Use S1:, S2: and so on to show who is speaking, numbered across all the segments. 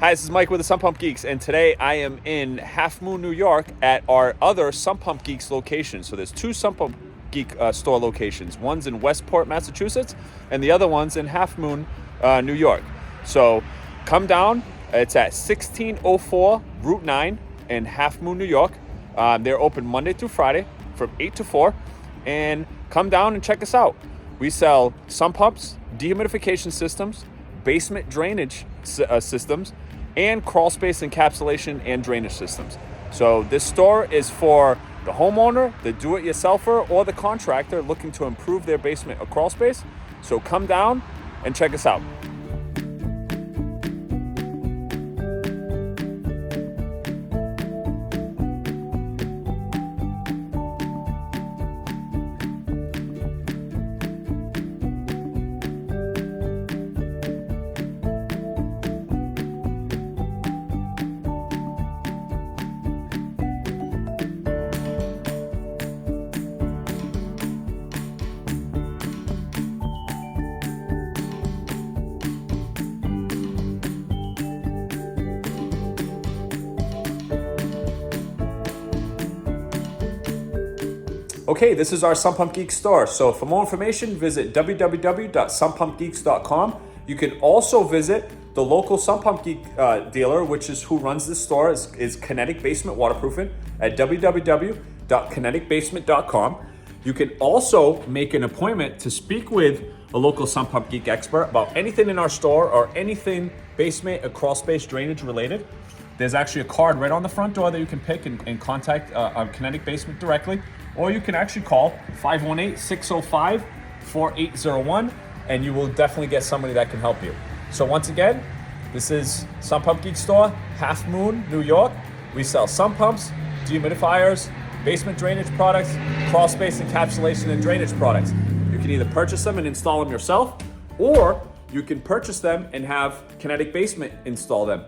S1: Hi, this is Mike with the Sump Geeks, and today I am in Halfmoon, New York at our other Sump Geeks location. So there's two Sump Geek store locations. One's in Westport, Massachusetts, and the other one's in Halfmoon, New York. So come down. It's at 1604 Route 9 in Halfmoon, New York. They're open Monday through Friday from 8 to 4. And come down and check us out. We sell sump pumps, dehumidification systems, basement drainage systems, and crawl space encapsulation and drainage systems. So this store is for the homeowner, the do-it-yourselfer, or the contractor looking to improve their basement or crawl space. So come down and check us out. Okay, this is our Sump Geeks store. So for more information, visit www.sumpgeeks.com. You can also visit the local Sump Geek dealer, which is who runs this store, is Kinetic Basement Waterproofing at www.kineticbasement.com. You can also make an appointment to speak with a local Sump Geek expert about anything in our store or anything basement or crawl space drainage related. There's actually a card right on the front door that you can pick and contact Kinetic Basement directly. Or you can actually call 518-605-4801 and you will definitely get somebody that can help you. So once again, this is Sump Geek Store, Halfmoon, New York. We sell sump pumps, dehumidifiers, basement drainage products, crawl space encapsulation and drainage products. You can either purchase them and install them yourself, or you can purchase them and have Kinetic Basement install them.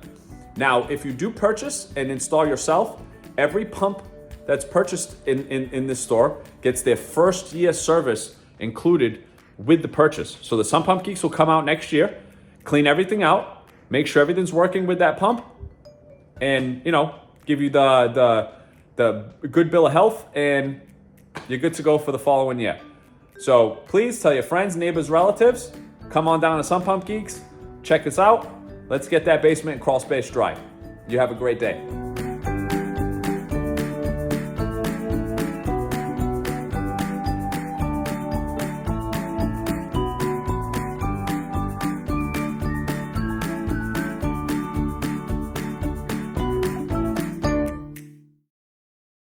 S1: Now, if you do purchase and install yourself, every pump that's purchased in this store gets their first year service included with the purchase. So the Sump Geeks will come out next year, clean everything out, make sure everything's working with that pump, and give you the good bill of health, and you're good to go for the following year. So please tell your friends, neighbors, relatives, come on down to Sump Geeks, check us out. Let's get that basement and crawl space dry. You have a great day.